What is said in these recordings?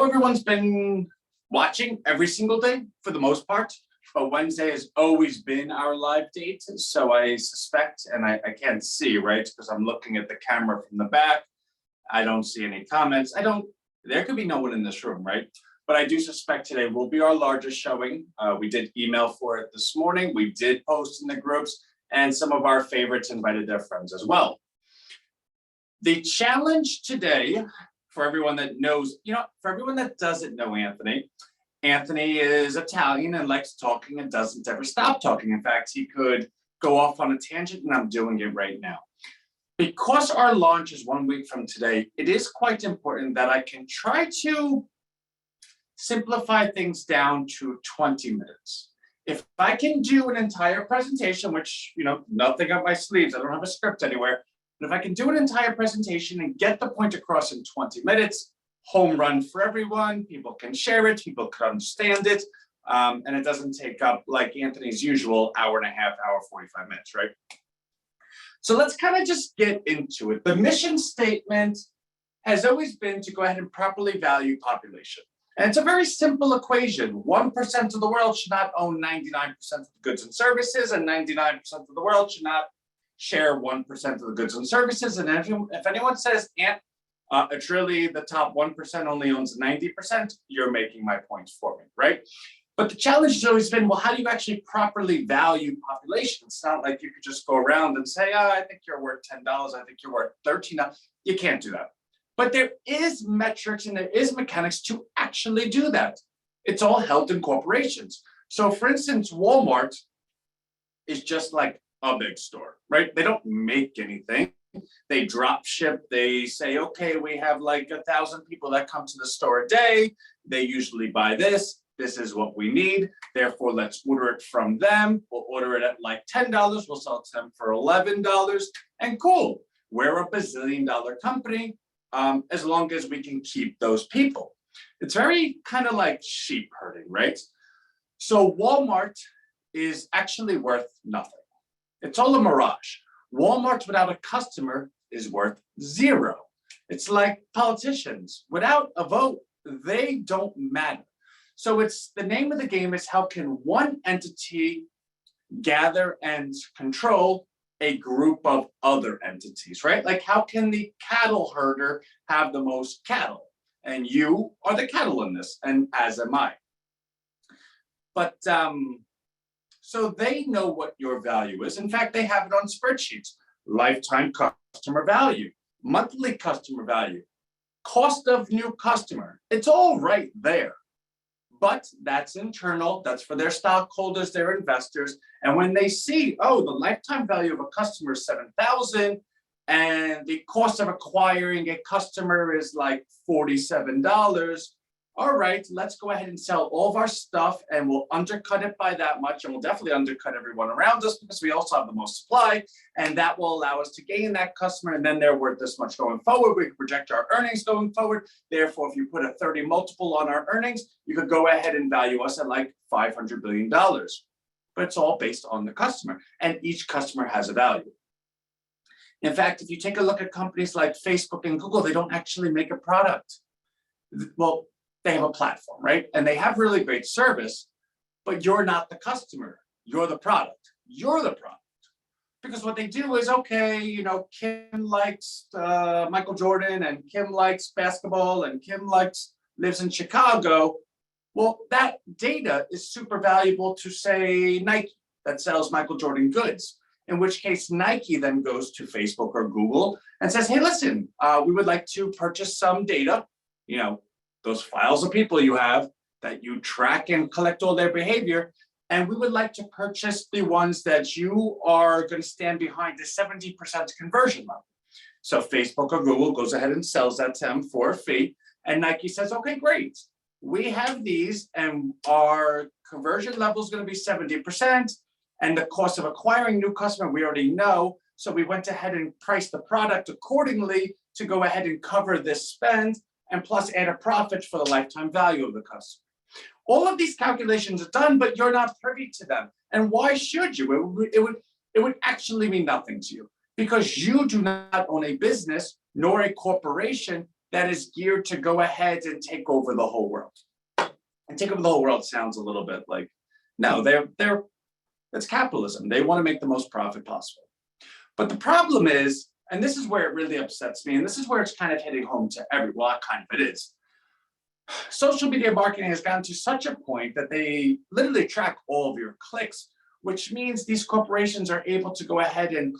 know everyone's been watching every single day for the most part, but Wednesday has always been our live date. So I suspect, and I can't see, right? Because I'm looking at the camera from the back. I don't see any comments. There could be no one in this room, right? But I do suspect today will be our largest showing. We did email for it this morning. We did post in the groups, and some of our favorites invited their friends as well. The challenge today, for everyone that knows, for everyone that doesn't know Anthony, Anthony is Italian and likes talking and doesn't ever stop talking. In fact, he could go off on a tangent, and I'm doing it right now. Because our launch is 1 week from today, it is quite important that I can try to simplify things down to 20 minutes. If I can do an entire presentation, which, nothing up my sleeves, I don't have a script anywhere, but if I can do an entire presentation and get the point across in 20 minutes, home run for everyone, people can share it, people can understand it, and it doesn't take up, like Anthony's usual, hour and a half, hour, 45 minutes, right? So let's kind of just get into it. The mission statement has always been to go ahead and properly value population. And it's a very simple equation. 1% of the world should not own 99% of the goods and services, and 99% of the world should not share 1% of the goods and services. And if anyone says, it's really the top 1% only owns 90%, you're making my points for me, right? But the challenge has always been, well, how do you actually properly value population? It's not like you could just go around and say, I think you're worth $10, I think you're worth $13. You can't do that. But there is metrics and there is mechanics to actually do that. It's all held in corporations. So for instance, Walmart is just like a big store, right? They don't make anything. They drop ship. They say, okay, we have like 1,000 people that come to the store a day. They usually buy this. This is what we need. Therefore, let's order it from them. We'll order it at like $10. We'll sell it to them for $11. And cool, we're a bazillion-dollar company. As long as we can keep those people. It's very kind of like sheep herding, right? So Walmart is actually worth nothing. It's all a mirage. Walmart without a customer is worth zero. It's like politicians. Without a vote, they don't matter. So it's the name of the game is how can one entity gather and control a group of other entities, right? Like how can the cattle herder have the most cattle? And you are the cattle in this, and as am I. But so they know what your value is. In fact, they have it on spreadsheets. Lifetime customer value, monthly customer value, cost of new customer. It's all right there. But that's internal, that's for their stockholders, their investors. And when they see, oh, the lifetime value of a customer is $7,000 and the cost of acquiring a customer is like $47. All right, let's go ahead and sell all of our stuff and we'll undercut it by that much. And we'll definitely undercut everyone around us because we also have the most supply. And that will allow us to gain that customer. And then they're worth this much going forward. We can project our earnings going forward. Therefore, if you put a 30 multiple on our earnings, you could go ahead and value us at like $500 billion. But it's all based on the customer. And each customer has a value. In fact, if you take a look at companies like Facebook and Google, they don't actually make a product. Well, they have a platform, right? And they have really great service, but you're not the customer. You're the product. You're the product. Because what they do is, okay, Kim likes Michael Jordan and Kim likes basketball and Kim lives in Chicago. Well, that data is super valuable to, say, Nike that sells Michael Jordan goods, in which case Nike then goes to Facebook or Google and says, hey, listen, we would like to purchase some data, those files of people you have that you track and collect all their behavior. And we would like to purchase the ones that you are going to stand behind the 70% conversion level. So Facebook or Google goes ahead and sells that to them for a fee. And Nike says, okay, great. We have these and our conversion level is going to be 70%. And the cost of acquiring new customer, we already know. So we went ahead and priced the product accordingly to go ahead and cover this spend and plus add a profit for the lifetime value of the customer. All of these calculations are done, but you're not privy to them. And why should you? It would actually mean nothing to you because you do not own a business nor a corporation that is geared to go ahead and take over the whole world. And take over the whole world sounds a little bit like, no, it's capitalism. They want to make the most profit possible. But the problem is, and this is where it really upsets me, and this is where it's kind of hitting home to everyone, well, kind of it is. Social media marketing has gotten to such a point that they literally track all of your clicks, which means these corporations are able to go ahead and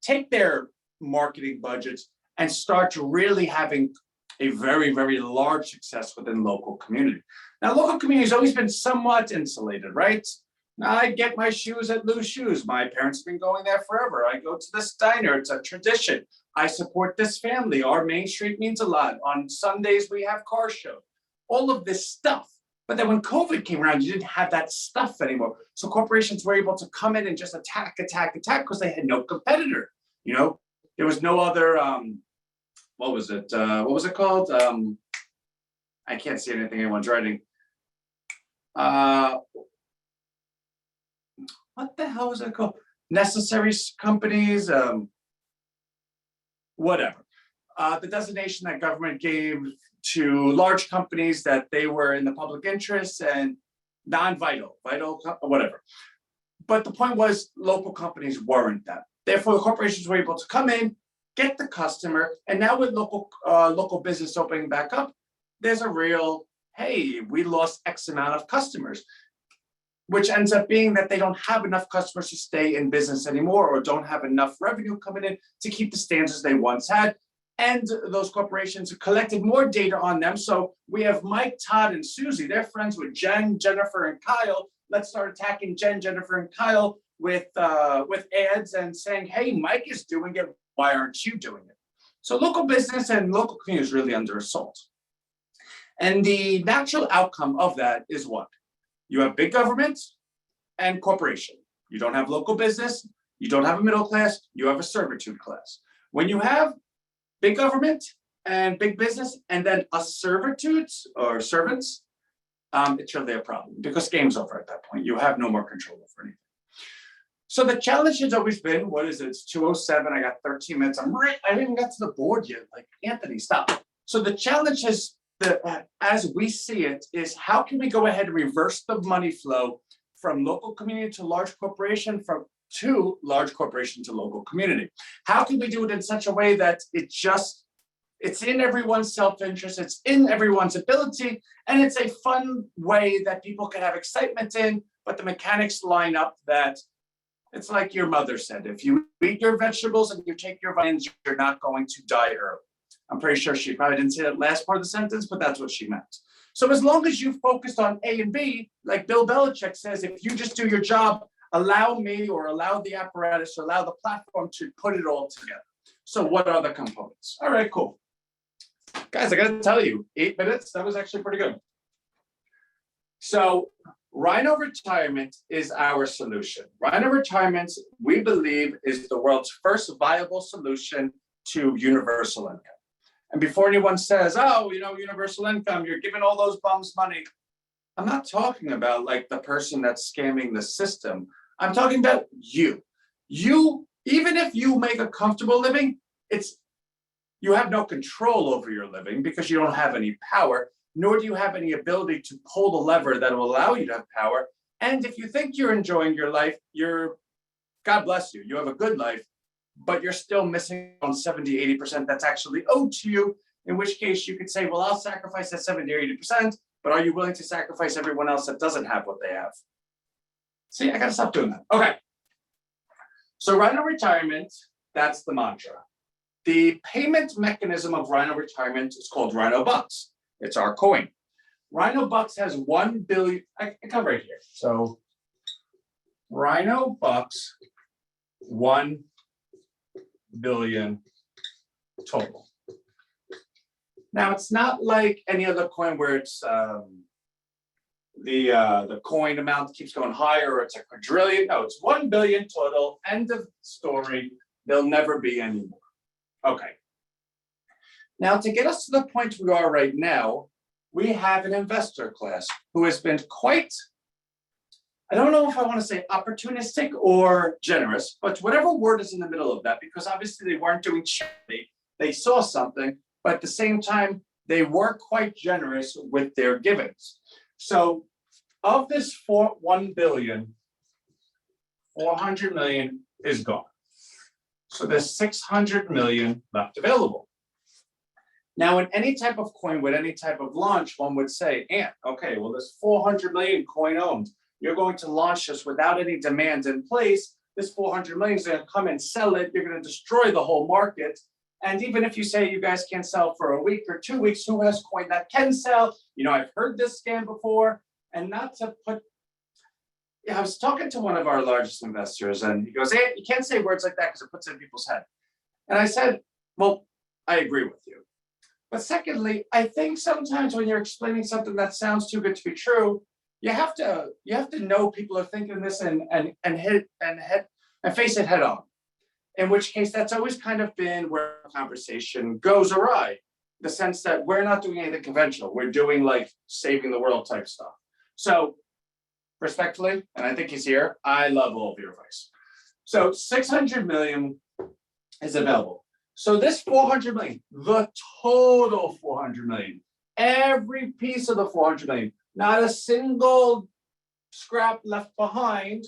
take their marketing budgets and start really having a very, very large success within local community. Now, local community has always been somewhat insulated, right? I get my shoes at Lou's Shoes. My parents have been going there forever. I go to this diner. It's a tradition. I support this family. Our main street means a lot. On Sundays, we have car show. All of this stuff. But then when COVID came around, you didn't have that stuff anymore. So corporations were able to come in and just attack because they had no competitor. You know, there was no other, what was it? What was it called? I can't see anything anyone's writing. What the hell was it called? Necessary companies, whatever. The designation that government gave to large companies that they were in the public interest and non-vital, whatever. But the point was local companies weren't that. Therefore, the corporations were able to come in, get the customer, and now with local business opening back up, there's a real, hey, we lost X amount of customers, which ends up being that they don't have enough customers to stay in business anymore or don't have enough revenue coming in to keep the standards they once had. And those corporations collected more data on them. So we have Mike, Todd, and Susie. They're friends with Jen, Jennifer, and Kyle. Let's start attacking Jen, Jennifer, and Kyle with ads and saying, hey, Mike is doing it. Why aren't you doing it? So local business and local community is really under assault. And the natural outcome of that is what? You have big government and corporation. You don't have local business. You don't have a middle class. You have a servitude class. When you have big government and big business and then a servitudes or servants, it's really a problem because game's over at that point. You have no more control over anything. So the challenge has always been, what is it? It's 2:07. I got 13 minutes. I haven't even got to the board yet. Like, Anthony, stop. So the challenge is, as we see it, is how can we go ahead and reverse the money flow from local community to large corporation, to large corporation to local community? How can we do it in such a way that it's in everyone's self-interest, it's in everyone's ability, and it's a fun way that people can have excitement in, but the mechanics line up that it's like your mother said, if you eat your vegetables and you take your vitamins, you're not going to die early. I'm pretty sure she probably didn't say that last part of the sentence, but that's what she meant. So as long as you focused on A and B, like Bill Belichick says, if you just do your job, allow me or allow the apparatus or allow the platform to put it all together. So what are the components? All right, cool. Guys, I got to tell you, 8 minutes, that was actually pretty good. So RHINOretirement is our solution. RHINOretirement, we believe, is the world's first viable solution to universal income. And before anyone says, oh, universal income, you're giving all those bums money. I'm not talking about like the person that's scamming the system. I'm talking about you. You, even if you make a comfortable living, you have no control over your living because you don't have any power, nor do you have any ability to pull the lever that will allow you to have power. And if you think you're enjoying your life, God bless you, you have a good life, but you're still missing on 70, 80% that's actually owed to you, in which case you could say, well, I'll sacrifice that 70 or 80%, but are you willing to sacrifice everyone else that doesn't have what they have? See, I gotta stop doing that. Okay. So RHINOretirement, that's the mantra. The payment mechanism of RHINOretirement is called Rhino Bucks. It's our coin. Rhino Bucks has 1 billion, I come right here. So Rhino Bucks, 1 billion total. Now it's not like any other coin where it's the coin amount keeps going higher or it's a quadrillion. No, it's 1 billion total. End of story. There'll never be any more. Okay. Now to get us to the point we are right now, we have an investor class who has been quite, I don't know if I want to say opportunistic or generous, but whatever word is in the middle of that, because obviously they weren't doing charity. They saw something but at the same time, they were quite generous with their givings. So of this 1 billion, 400 million is gone. So there's 600 million left available. Now, in any type of coin with any type of launch, one would say, okay, well, there's 400 million coin owned. You're going to launch this without any demand in place. This 400 million is going to come and sell it. You're going to destroy the whole market. And even if you say you guys can't sell for a week or 2 weeks, who has coin that can sell? You know, I've heard this scam before. And not to put, I was talking to one of our largest investors, and he goes, hey, you can't say words like that because it puts it in people's head. And I said, well, I agree with you. But secondly, I think sometimes when you're explaining something that sounds too good to be true, you have to know people are thinking this and face it head on. In which case, that's always kind of been where the conversation goes awry. The sense that we're not doing anything conventional. We're doing like saving the world type stuff. So respectfully, and I think he's here, I love all of your advice. So 600 million is available. So this 400 million, the total 400 million, every piece of the 400 million, not a single scrap left behind,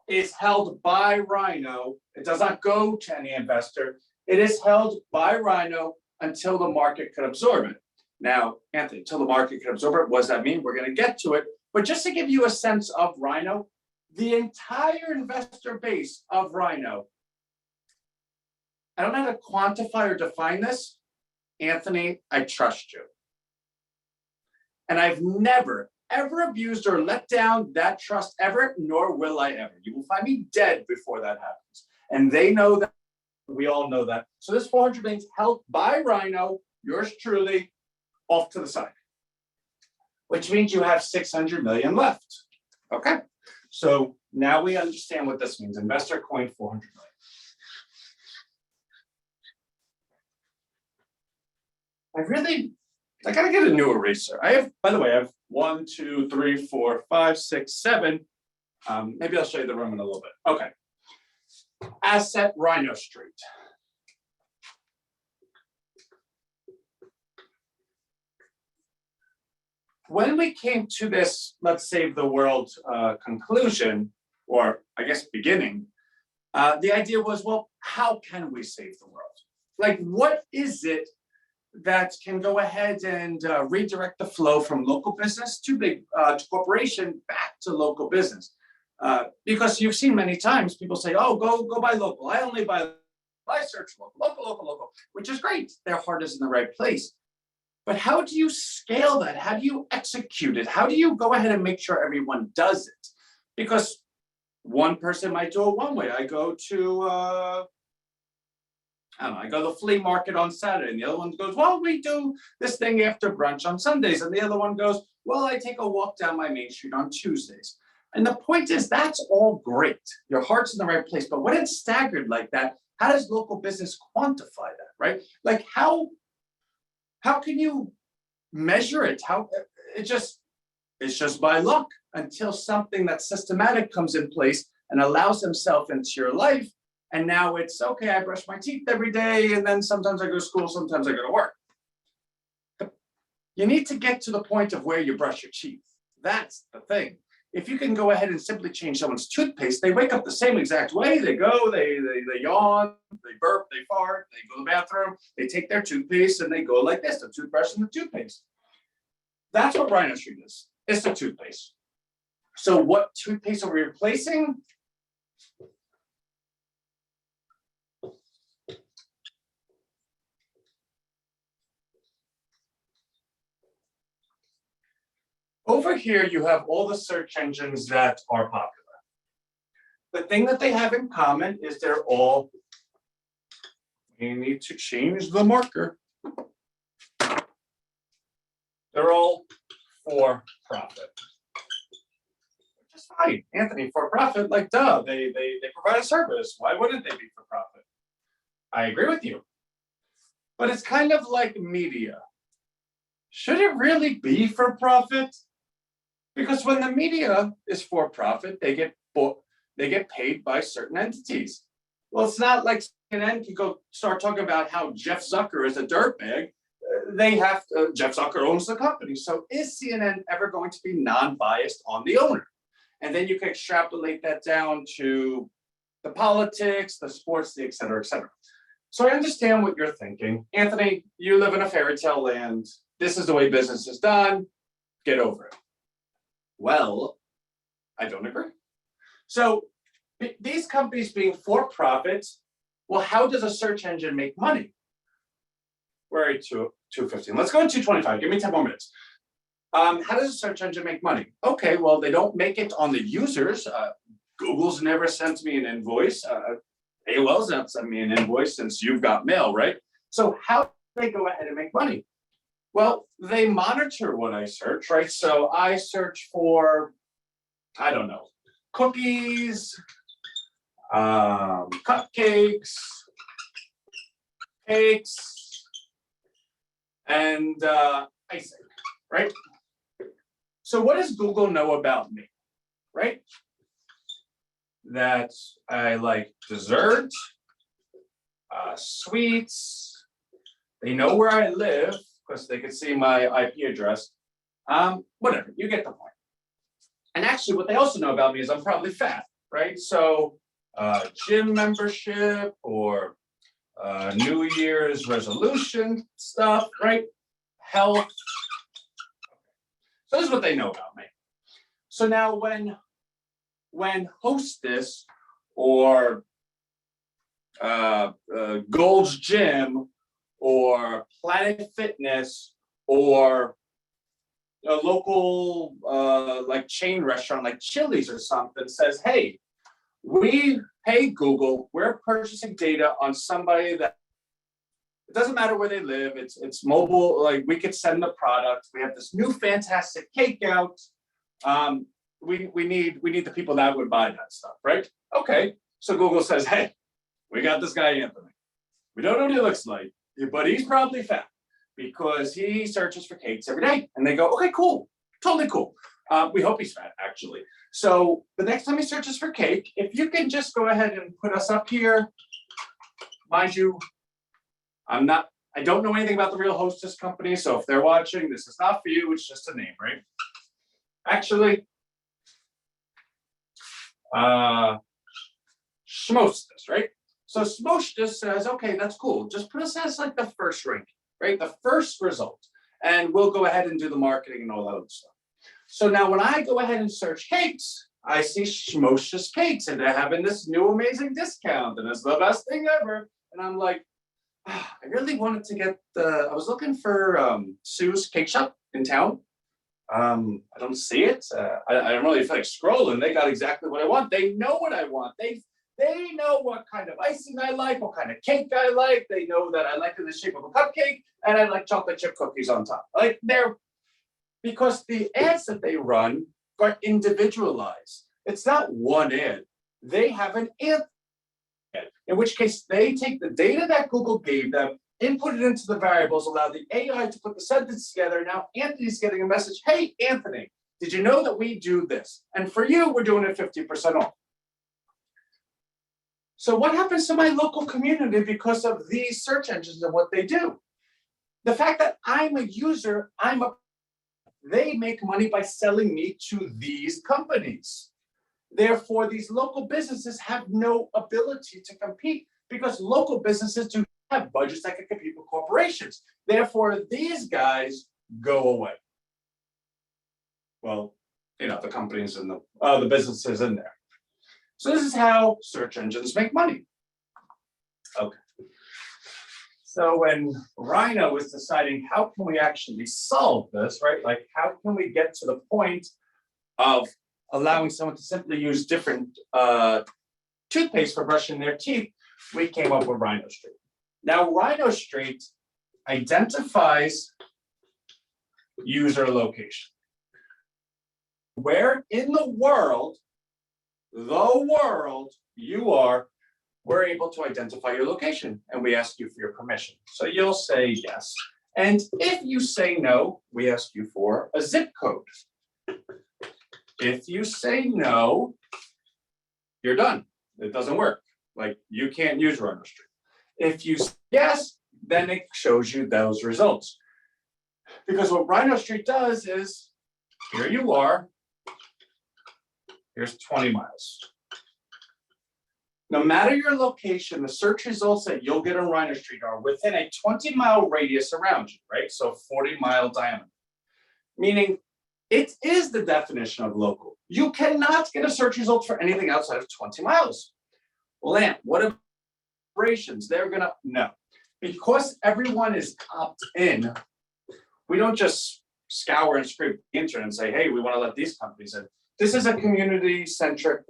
is held by Rhino. It does not go to any investor. It is held by Rhino until the market can absorb it. Now, Anthony, until the market can absorb it, what does that mean? We're going to get to it. But just to give you a sense of Rhino, the entire investor base of Rhino, I don't know how to quantify or define this. Anthony, I trust you. And I've never, ever abused or let down that trust ever, nor will I ever. You will find me dead before that happens. And they know that. We all know that. So this 400 million is held by Rhino, yours truly, off to the side, which means you have 600 million left. Okay. So now we understand what this means. Investor coin 400 million. I gotta get a new eraser. I have, by the way, I have 1, 2, 3, 4, 5, 6, 7. Maybe I'll show you the room in a little bit. Okay. Asset Rhino Street. When we came to this, let's save the world conclusion, or I guess beginning, the idea was, well, how can we save the world? Like, what is it that can go ahead and redirect the flow from local business to big to corporation back to local business? Because you've seen many times people say, oh, go buy local. I only buy, I search local, which is great. Their heart is in the right place. But how do you scale that? How do you execute it? How do you go ahead and make sure everyone does it? Because one person might do it one way. I go to, I go to the flea market on Saturday, and the other one goes, well, we do this thing after brunch on Sundays. And the other one goes, well, I take a walk down my main street on Tuesdays. And the point is, that's all great. Your heart's in the right place. But when it's staggered like that, how does local business quantify that, right? Like, how can you measure it? It's just by luck until something that's systematic comes in place and allows himself into your life. And now it's, okay, I brush my teeth every day, and then sometimes I go to school, sometimes I go to work. You need to get to the point of where you brush your teeth. That's the thing. If you can go ahead and simply change someone's toothpaste, they wake up the same exact way. They go, they yawn, they burp, they fart, they go to the bathroom, they take their toothpaste and they go like this, the toothbrush and the toothpaste. That's what Rhino Street is. It's the toothpaste. So what toothpaste are we replacing? Over here, you have all the search engines that are popular. The thing that they have in common is they're all, we need to change the marker. They're all for profit. Which is fine. Anthony, for profit, like duh, they provide a service. Why wouldn't they be for profit? I agree with you. But it's kind of like media. Should it really be for profit? Because when the media is for profit, they get paid by certain entities. Well, it's not like CNN can go start talking about how Jeff Zucker is a dirtbag. They have to, Jeff Zucker owns the company. So is CNN ever going to be non-biased on the owner? And then you can extrapolate that down to the politics, the sports, the et cetera, et cetera. So I understand what you're thinking. Anthony, you live in a fairy tale land. This is the way business is done. Get over it. Well, I don't agree. So these companies being for profit, well, how does a search engine make money? We're at 2:15. Let's go to 2:25. Give me 10 more minutes. How does a search engine make money? Okay, well, they don't make it on the users. Google's never sent me an invoice. AOL's not sent me an invoice since You've Got Mail, right? So how do they go ahead and make money? Well, they monitor what I search, right? So I search for, I don't know, cookies, cupcakes, cakes, and icing, right? So what does Google know about me, right? That I like dessert, sweets. They know where I live because they can see my IP address. Whatever, you get the point. And actually, what they also know about me is I'm probably fat, right? So gym membership or New Year's resolution stuff, right? Health. So this is what they know about me. So now when Hostess or Gold's Gym or Planet Fitness or a local like chain restaurant like Chili's or something says, hey, hey Google, we're purchasing data on somebody that it doesn't matter where they live, it's mobile, like we could send the product. We have this new fantastic cake out. We need the people that would buy that stuff, right? Okay. So Google says, hey, we got this guy Anthony. We don't know what he looks like, but he's probably fat because he searches for cakes every day. And they go, okay, cool, totally cool. We hope he's fat, actually. So the next time he searches for cake, if you can just go ahead and put us up here, mind you, I don't know anything about the real Hostess company. So if they're watching, this is not for you. It's just a name, right? Actually, Schmostus, right? So Schmostus says, okay, that's cool. Just put us as like the first rank, right? The first result. And we'll go ahead and do the marketing and all that other stuff. So now when I go ahead and search cakes, I see Schmostus cakes and they're having this new amazing discount and it's the best thing ever. And I'm like, I really wanted to get I was looking for Sue's Cake Shop in town. I don't see it. I don't really feel like scrolling. They got exactly what I want. They know what I want. They know what kind of icing I like, what kind of cake I like. They know that I like it in the shape of a cupcake and I like chocolate chip cookies on top. Like because the ads that they run are individualized. It's not one ad. They have an ad, in which case they take the data that Google gave them, input it into the variables, allow the AI to put the sentence together. Now Anthony's getting a message. Hey, Anthony, did you know that we do this? And for you, we're doing it 50% off. So what happens to my local community because of these search engines and what they do? The fact that I'm a user, they make money by selling me to these companies. Therefore, these local businesses have no ability to compete because local businesses do not have budgets that can compete with corporations. Therefore, these guys go away. Well, the companies and the businesses in there. So this is how search engines make money. Okay. So when Rhino was deciding how can we actually solve this, right? Like how can we get to the point of allowing someone to simply use different toothpaste for brushing their teeth, we came up with Rhino Street. Now, Rhino Street identifies user location. Where in the world you are, we're able to identify your location and we ask you for your permission. So you'll say yes. And if you say no, we ask you for a zip code. If you say no, you're done. It doesn't work. Like you can't use Rhino Street. If you say yes, then it shows you those results. Because what Rhino Street does is, here you are, here's 20 miles. No matter your location, the search results that you'll get on Rhino Street are within a 20-mile radius around you, right? So 40-mile diameter, meaning it is the definition of local. You cannot get a search result for anything outside of 20 miles. Lamp, what about operations? They're gonna, no. Because everyone is opt-in, we don't just scour and scrape the internet and say, hey, we want to let these companies in. This is a community-centric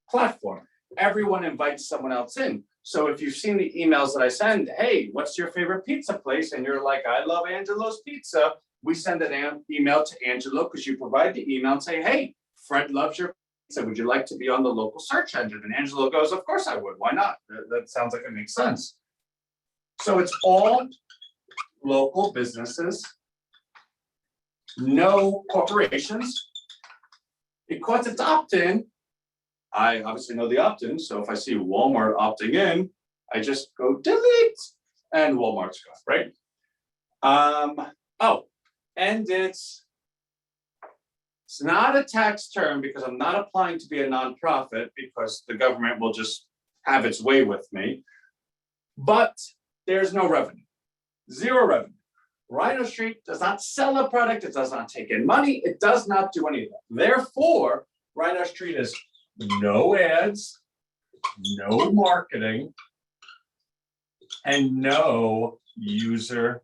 platform. Everyone invites someone else in. So if you've seen the emails that I send, hey, what's your favorite pizza place? And you're like, I love Angelo's Pizza. We send an email to Angelo because you provide the email and say, hey, Fred loves your pizza. Would you like to be on the local search engine? And Angelo goes, of course I would. Why not? That sounds like it makes sense. So it's all local businesses, no corporations. Because it's opt-in, I obviously know the opt-in, so if I see Walmart opting in, I just go delete, and Walmart's gone, right? Oh, and it's not a tax term because I'm not applying to be a nonprofit because the government will just have its way with me, but there's no revenue, zero revenue. Rhino Street does not sell a product, it does not take in money, it does not do anything. Therefore, Rhino Street is no ads, no marketing, and no user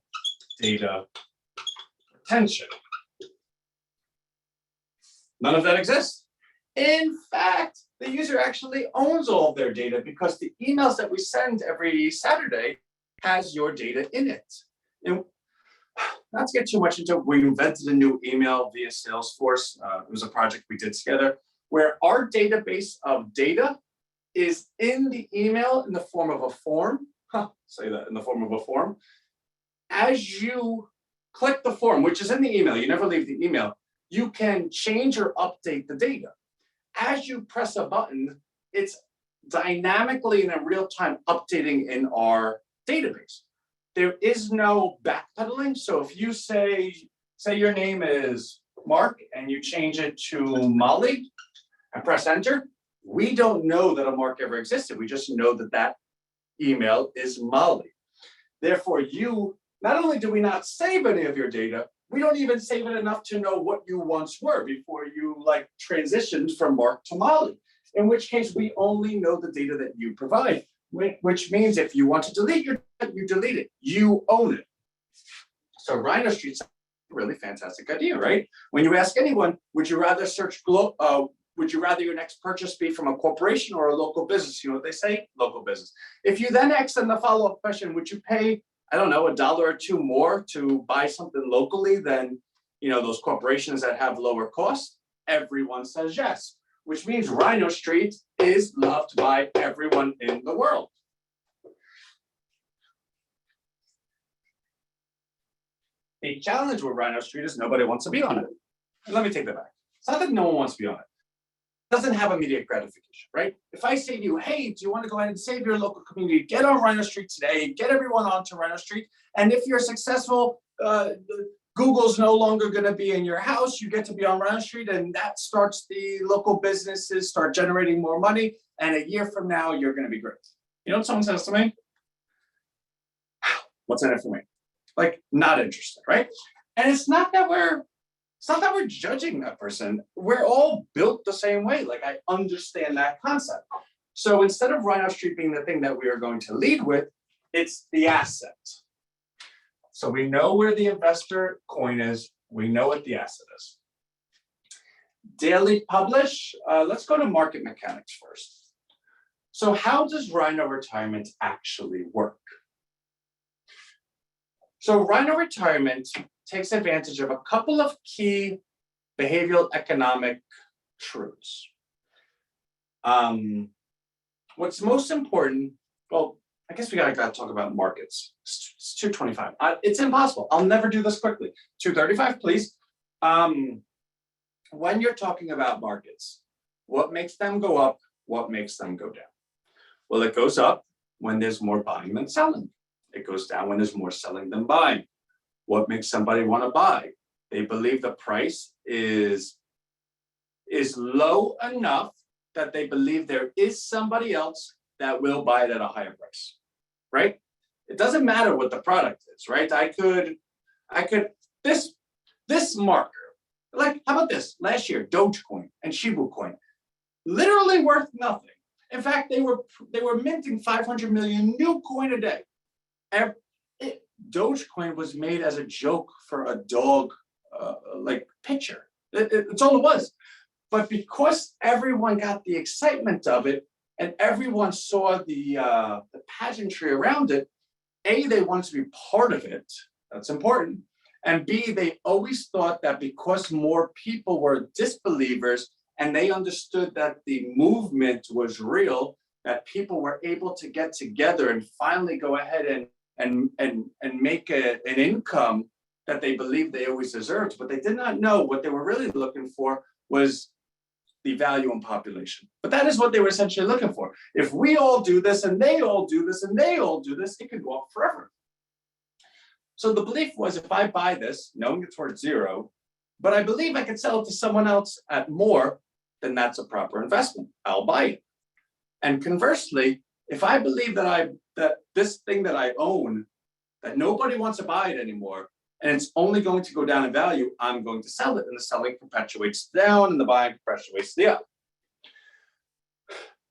data retention. None of that exists. In fact, the user actually owns all of their data because the emails that we send every Saturday has your data in it. And not to get too much into it, we invented a new email via Salesforce. It was a project we did together where our database of data is in the email in the form of a form. Say that, in the form of a form. As you click the form, which is in the email, you never leave the email, you can change or update the data. As you press a button, it's dynamically and in real time updating in our database. There is no backpedaling. So if you say your name is Mark and you change it to Molly and press enter, we don't know that a Mark ever existed. We just know that that email is Molly. Therefore, not only do we not save any of your data, we don't even save it enough to know what you once were before you transitioned from Mark to Molly, in which case we only know the data that you provide. Which means if you want to delete your data, you delete it. You own it. So Rhino Street's a really fantastic idea, right? When you ask anyone, would you rather would you rather your next purchase be from a corporation or a local business? You know what they say? Local business. If you then ask them the follow-up question, would you pay, I don't know, $1 or $2 more to buy something locally than those corporations that have lower costs? Everyone says yes. Which means Rhino Street is loved by everyone in the world. The challenge with Rhino Street is nobody wants to be on it. And let me take that back. It's not that no one wants to be on it. It doesn't have immediate gratification, right? If I say to you, hey, do you want to go ahead and save your local community? Get on Rhino Street today, get everyone onto Rhino Street. And if you're successful, Google's no longer going to be in your house. You get to be on Rhino Street, and that starts the local businesses start generating more money. And a year from now, you're going to be great. You know what someone says to me? What's in it for me? Not interested, right? And it's not that we're judging that person. We're all built the same way. I understand that concept. So instead of Rhino Street being the thing that we are going to lead with, it's the asset. So we know where the investor coin is. We know what the asset is. Daily publish. Let's go to market mechanics first. So how does RHINOretirement actually work? So RHINOretirement takes advantage of a couple of key behavioral economic truths. What's most important, well, I guess we gotta talk about markets. It's 2:25. It's impossible. I'll never do this quickly. 2:35, please. When you're talking about markets, what makes them go up? What makes them go down? Well, it goes up when there's more buying than selling. It goes down when there's more selling than buying. What makes somebody want to buy? They believe the price is low enough that they believe there is somebody else that will buy it at a higher price, right? It doesn't matter what the product is, right? I could, this marker, like, how about this? Last year, Dogecoin and Shiba Coin, literally worth nothing. In fact, they were minting 500 million new coin a day. Dogecoin was made as a joke for a dog, like picture. It's all it was. But because everyone got the excitement of it and everyone saw the pageantry around it, A, they wanted to be part of it. That's important. And B, they always thought that because more people were disbelievers and they understood that the movement was real, that people were able to get together and finally go ahead and make an income that they believed they always deserved. But they did not know what they were really looking for was the value in population. But that is what they were essentially looking for. If we all do this and they all do this and they all do this, it could go up forever. So the belief was, if I buy this, knowing it's worth zero, but I believe I could sell it to someone else at more, then that's a proper investment. I'll buy it. And conversely, if I believe that this thing that I own, that nobody wants to buy it anymore, and it's only going to go down in value, I'm going to sell it. And the selling perpetuates down and the buying perpetuates the up.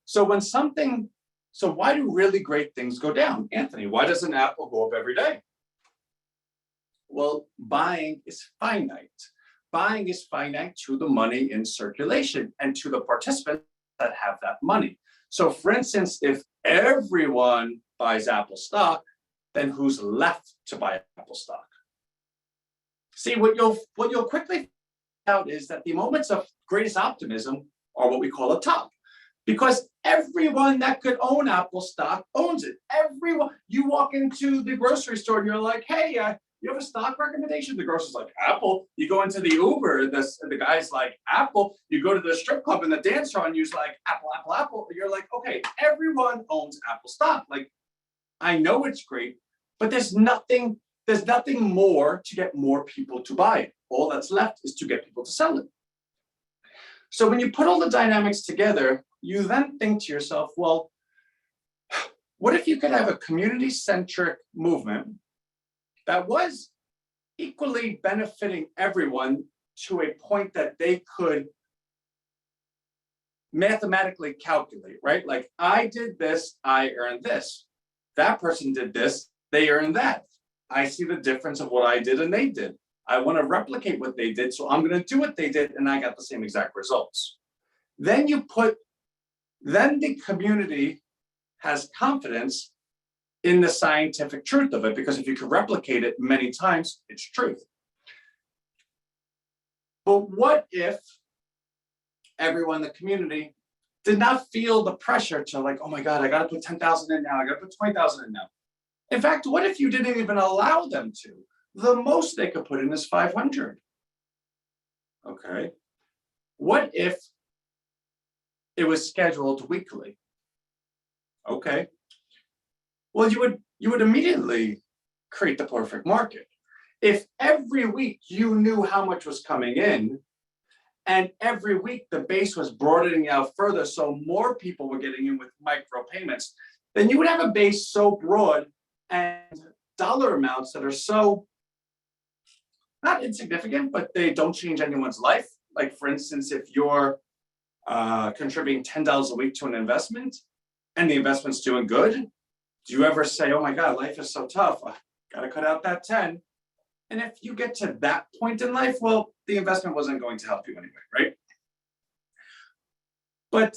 So why do really great things go down? Anthony, why does an apple go up every day? Well, buying is finite. Buying is finite to the money in circulation and to the participants that have that money. So for instance, if everyone buys Apple stock, then who's left to buy Apple stock? See, what you'll quickly find out is that the moments of greatest optimism are what we call a top, because everyone that could own Apple stock owns it. Everyone, you walk into the grocery store and you're like, hey, you have a stock recommendation? The grocer's like, Apple. You go into the Uber, the guy's like, Apple. You go to the strip club and the dancer on you's like, Apple, Apple, Apple. You're like, okay, everyone owns Apple stock. Like, I know it's great, but there's nothing more to get more people to buy it. All that's left is to get people to sell it. So when you put all the dynamics together, you then think to yourself, well, what if you could have a community-centric movement that was equally benefiting everyone to a point that they could mathematically calculate, right? Like, I did this, I earned this. That person did this, they earned that. I see the difference of what I did and they did. I want to replicate what they did, so I'm going to do what they did, and I got the same exact results. Then the community has confidence in the scientific truth of it, because if you can replicate it many times, it's truth. But what if everyone in the community did not feel the pressure to, like, oh my God, I got to put 10,000 in now, I got to put 20,000 in now. In fact, what if you didn't even allow them to? The most they could put in is 500. Okay. What if it was scheduled weekly? Okay. Well, you would immediately create the perfect market. If every week you knew how much was coming in, and every week the base was broadening out further, so more people were getting in with micro payments, then you would have a base so broad and dollar amounts that are so not insignificant, but they don't change anyone's life. Like, for instance, if you're contributing $10 a week to an investment and the investment's doing good, do you ever say, oh my God, life is so tough, I gotta cut out that 10? And if you get to that point in life, well, the investment wasn't going to help you anyway, right?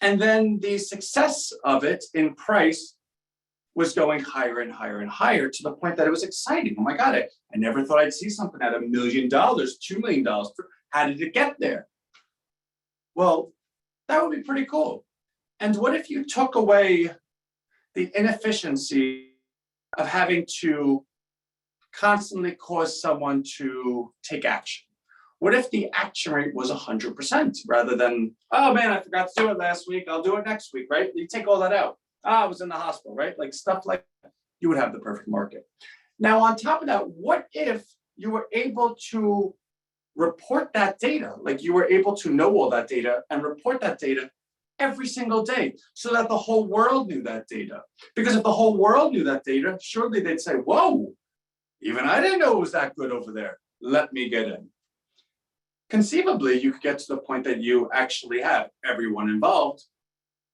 And then the success of it in price was going higher and higher and higher, to the point that it was exciting. Oh my God, I never thought I'd see something at $1 million, $2 million. How did it get there? Well, that would be pretty cool. And what if you took away the inefficiency of having to constantly cause someone to take action? What if the action rate was 100% rather than, oh man, I forgot to do it last week, I'll do it next week, right? You take all that out. I was in the hospital, right? Like stuff like that, you would have the perfect market. Now, on top of that, what if you were able to report that data? Like you were able to know all that data and report that data every single day so that the whole world knew that data. Because if the whole world knew that data, surely they'd say, whoa, even I didn't know it was that good over there. Let me get in. Conceivably, you could get to the point that you actually have everyone involved.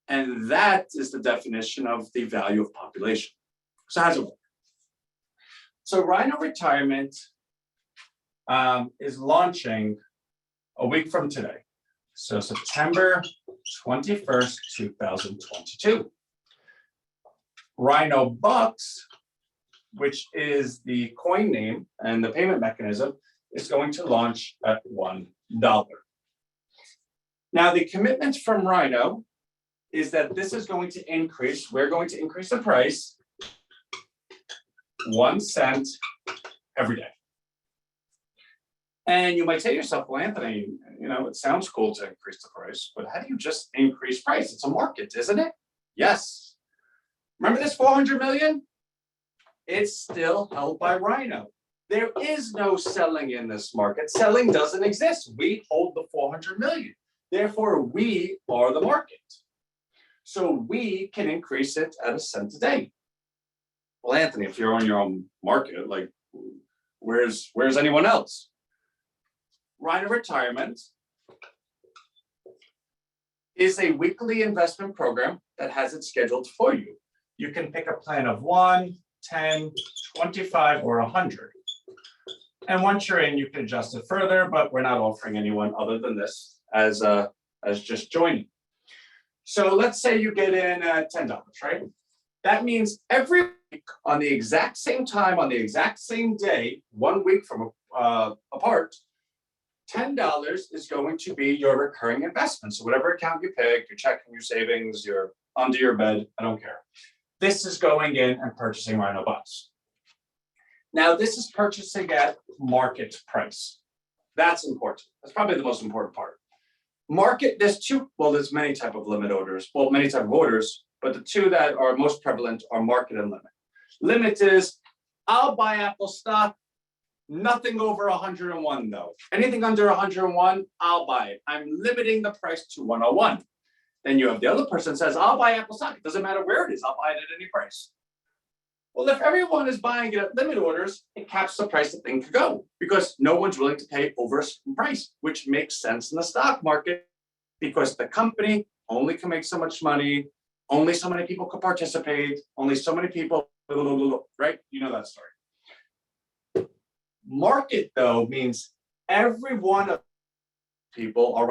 And that is the definition of the value of population. So how's it work? So RHINOretirement is launching a week from today. So September 21st, 2022. Rhino Bucks, which is the coin name and the payment mechanism, is going to launch at $1. Now, the commitment from Rhino is that this is going to increase, we're going to increase the price 1 cent every day. And you might say to yourself, well, Anthony, you know, it sounds cool to increase the price, but how do you just increase price? It's a market, isn't it? Yes. Remember this 400 million? It's still held by Rhino. There is no selling in this market. Selling doesn't exist. We hold the 400 million. Therefore, we are the market. So we can increase it at 1 cent a day. Well, Anthony, if you're on your own market, like, where's anyone else? RHINOretirement is a weekly investment program that has it scheduled for you. You can pick a plan of 1, 10, 25, or 100. And once you're in, you can adjust it further, but we're not offering anyone other than this as just joining. So let's say you get in at $10, right? That means every week on the exact same time, on the exact same day, 1 week from apart, $10 is going to be your recurring investment. So whatever account you pick, your checking, your savings, your under your bed, I don't care. This is going in and purchasing Rhino Bucks. Now, this is purchasing at market price. That's important. That's probably the most important part. Market, there's many type of limit orders. Well, many type of orders, but the two that are most prevalent are market and limit. Limit is, I'll buy Apple stock, nothing over 101 though. Anything under 101, I'll buy it. I'm limiting the price to 101. Then you have the other person says, I'll buy Apple stock. It doesn't matter where it is, I'll buy it at any price. Well, if everyone is buying it at limit orders, it caps the price the thing could go because no one's willing to pay over a certain price, which makes sense in the stock market because the company only can make so much money, only so many people could participate, only so many people, blah, blah, blah, blah, right? You know that story. Market, though, means every one of people are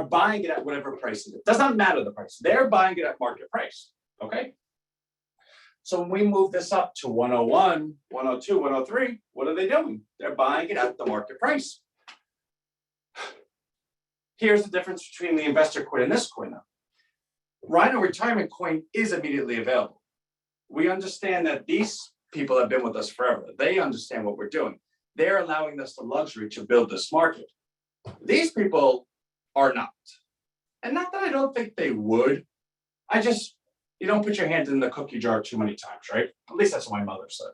buying it at whatever price it is. It does not matter the price. They're buying it at market price, okay? So when we move this up to 101, 102, 103, what are they doing? They're buying it at the market price. Here's the difference between the investor coin and this coin now. RHINOretirement coin is immediately available. We understand that these people have been with us forever. They understand what we're doing. They're allowing us the luxury to build this market. These people are not. And not that I don't think they would. You don't put your hand in the cookie jar too many times, right? At least that's what my mother said.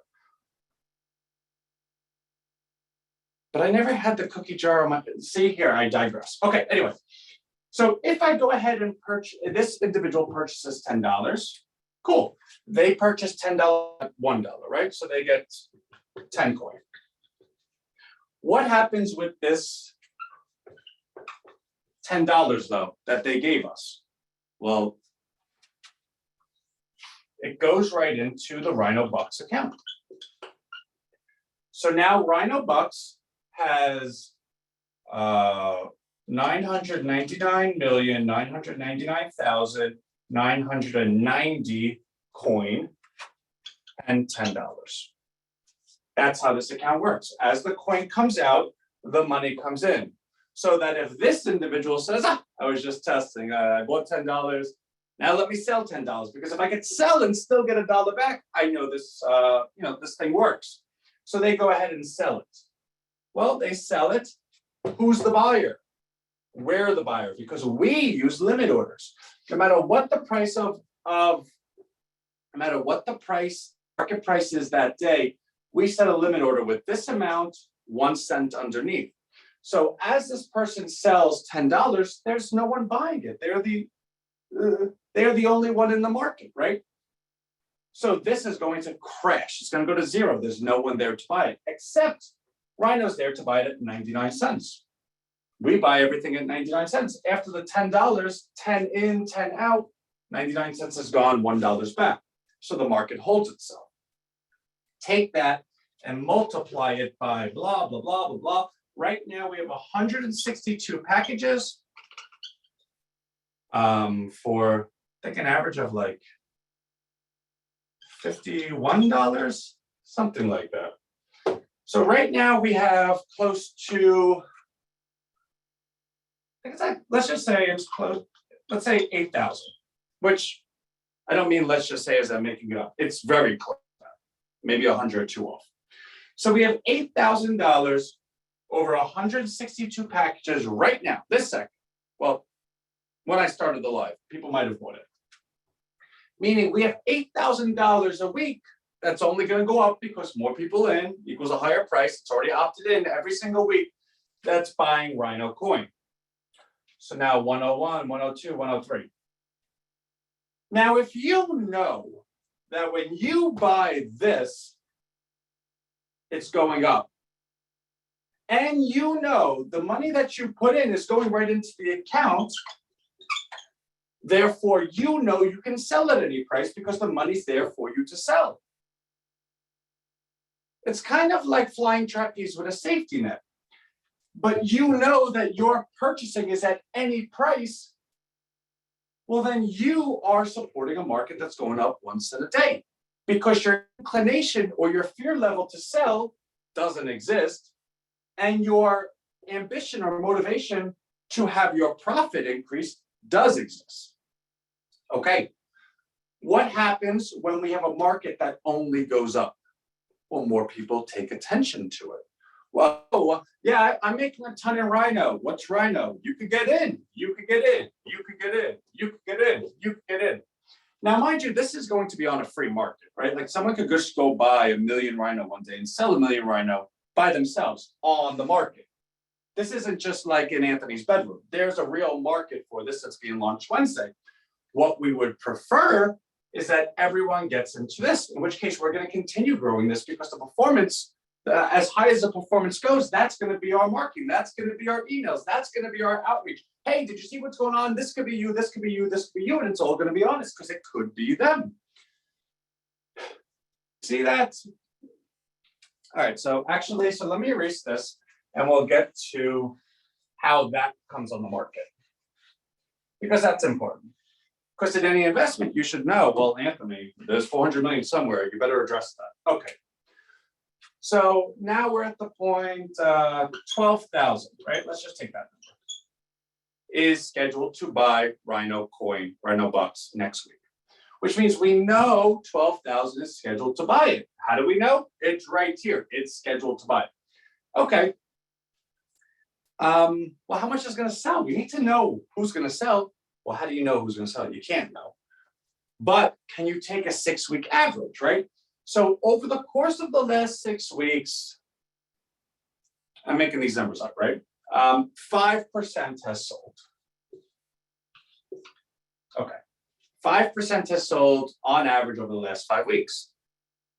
But I never had the cookie jar on my, see here, I digress. Okay, anyway. So if I go ahead and purchase, this individual purchases $10, cool. They purchase $10 at $1, right? So they get 10 coin. What happens with this $10 though, that they gave us? Well, it goes right into the Rhino Bucks account. So now Rhino Bucks has 999,999,990 coin and $10. That's how this account works. As the coin comes out, the money comes in. So that if this individual says, I was just testing, I bought $10, now let me sell $10, because if I could sell and still get $1 back, I know this, this thing works. So they go ahead and sell it. Well, they sell it. Who's the buyer? We're the buyer because we use limit orders. No matter what the price of no matter what the market price is that day, we set a limit order with this amount, 1 cent underneath. So as this person sells $10, there's no one buying it. They're the only one in the market, right? So this is going to crash. It's going to go to zero. There's no one there to buy it, except Rhino's there to buy it at 99 cents. We buy everything at 99 cents. After the $10, 10 in, 10 out, 99 cents is gone, $1 back. So the market holds itself. Take that and multiply it by blah, blah, blah, blah, blah. Right now we have 162 packages for, I think, an average of like $51, something like that. So right now we have close to, I think it's like, let's just say it's close, let's say 8,000, which I don't mean let's just say as I'm making it up. It's very close, maybe 100 or 2 off. So we have $8,000 over 162 packages right now, this second. Well, when I started the live, people might have bought it. Meaning we have $8,000 a week. That's only going to go up because more people in equals a higher price. It's already opted in every single week. That's buying Rhino coin. So now 101, 102, 103. Now, if you know that when you buy this, it's going up, and you know the money that you put in is going right into the account, therefore you know you can sell at any price because the money's there for you to sell. It's kind of like flying trapeze with a safety net, but you know that your purchasing is at any price. Well, then you are supporting a market that's going up 1 cent a day because your inclination or your fear level to sell doesn't exist, and your ambition or motivation to have your profit increase does exist. Okay, what happens when we have a market that only goes up? Well, more people take attention to it. Well, yeah, I'm making a ton in Rhino. What's Rhino? You could get in, you could get in, you could get in, you could get in, you could get in. Now, mind you, this is going to be on a free market, right? Like someone could just go buy 1 million Rhino one day and sell 1 million Rhino by themselves on the market. This isn't just like in Anthony's bedroom. There's a real market for this that's being launched Wednesday. What we would prefer is that everyone gets into this, in which case we're going to continue growing this because the performance, as high as the performance goes, that's going to be our marketing. That's going to be our emails. That's going to be our outreach. Hey, did you see what's going on? This could be you. This could be you. This could be you. And it's all going to be honest because it could be them. See that? All right. So actually, let me erase this and we'll get to how that comes on the market because that's important. Because in any investment, you should know, well, Anthony, there's 400 million somewhere. You better address that. Okay. So now we're at the point 12,000, right? Let's just take that number. Is scheduled to buy Rhino coin, Rhino bucks next week, which means we know 12,000 is scheduled to buy it. How do we know? It's right here. It's scheduled to buy it. Okay. Well, how much is going to sell? We need to know who's going to sell. Well, how do you know who's going to sell it? You can't know. But can you take a 6-week average, right? So over the course of the last 6 weeks, I'm making these numbers up, right? 5% has sold. Okay. 5% has sold on average over the last 5 weeks.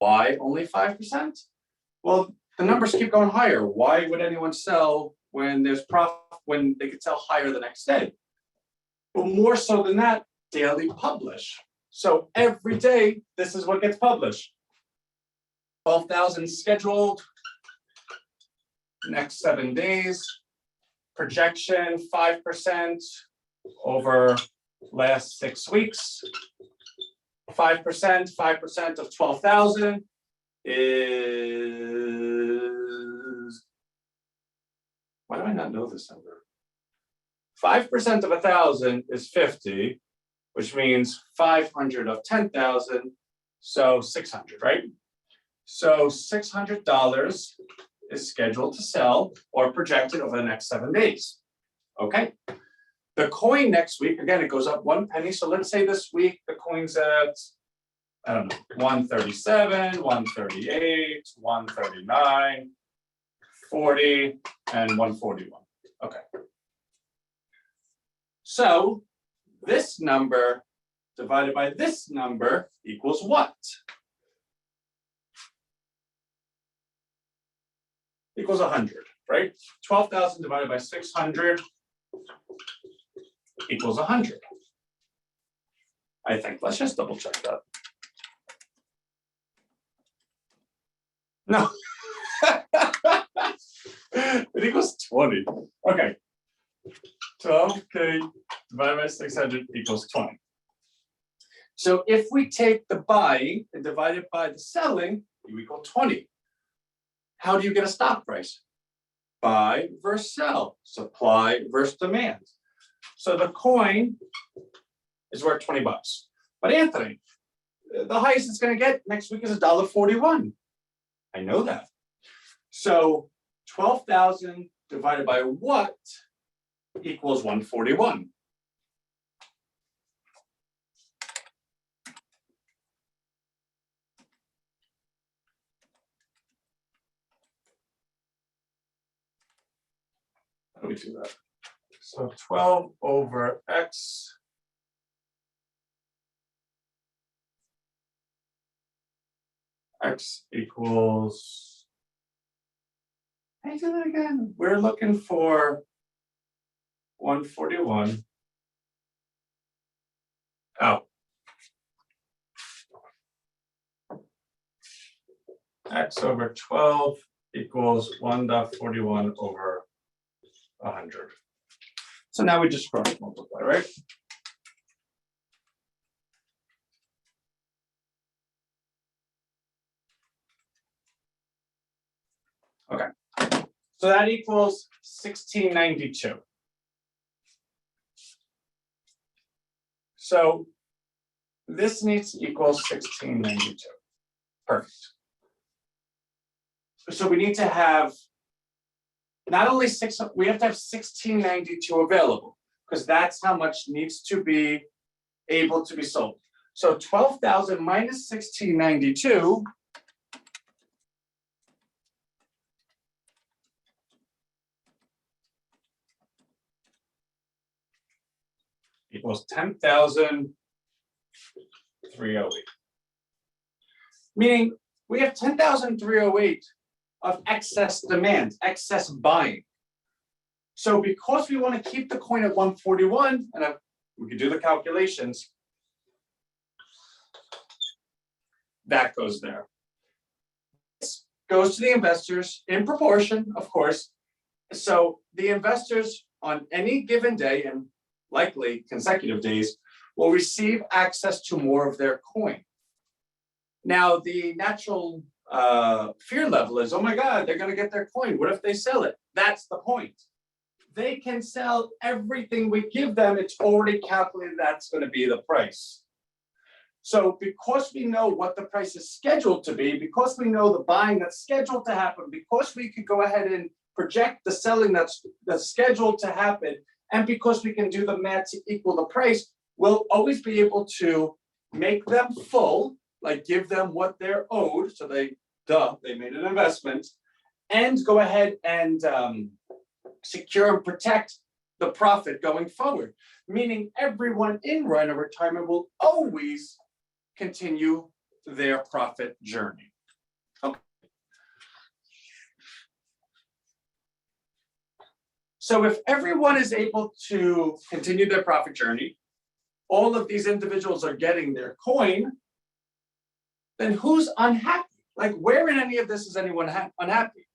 Why only 5%? Well, the numbers keep going higher. Why would anyone sell when there's profit, when they could sell higher the next day? But more so than that, daily publish. So every day, this is what gets published. 12,000 scheduled, next 7 days. Projection 5% over last 6 weeks. 5% of 12,000 is, why do I not know this number? 5% of 1,000 is 50, which means 500 of 10,000, so 600, right? So $600 is scheduled to sell or projected over the next 7 days. Okay. The coin next week, again, it goes up 1 penny. So let's say this week the coin's at I don't know, 137, 138, 139, 40, and 141. Okay. So this number divided by this number equals what? Equals 100, right? 12,000 divided by 600 equals 100. I think. Let's just double check that. No. It equals 20. Okay. 12K divided by 600 equals 20. So if we take the buying and divide it by the selling, you equal 20. How do you get a stock price? Buy versus sell, supply versus demand. So the coin is worth 20 bucks. But Anthony, the highest it's going to get next week is $1.41. I know that. So 12,000 divided by what equals 141? How do we do that? So 12 over X equals, how do you do that again? We're looking for 141. Oh. X over 12 equals 1.41 over 100. So now we just cross multiply, right? Okay. So that equals 1692. So this needs to equal 1692. Perfect. So we need to have not only we have to have 1692 available, because that's how much needs to be able to be sold. So 12,000 minus 1692 equals 10,308. Meaning we have 10,308 of excess demand, excess buying. So because we want to keep the coin at 141, and we can do the calculations, that goes there. This goes to the investors in proportion, of course. So the investors on any given day, and likely consecutive days, will receive access to more of their coin. Now, the natural fear level is, oh my God, they're going to get their coin. What if they sell it? That's the point. They can sell everything we give them. It's already calculated that's going to be the price. So because we know what the price is scheduled to be, because we know the buying that's scheduled to happen, because we could go ahead and project the selling that's scheduled to happen, and because we can do the math to equal the price, we'll always be able to make them full, like give them what they're owed, so they made an investment, and go ahead and secure and protect the profit going forward. Meaning everyone in RHINOretirement will always continue their profit journey. Okay. So if everyone is able to continue their profit journey, all of these individuals are getting their coin, then who's unhappy? Like, where in any of this is anyone unhappy?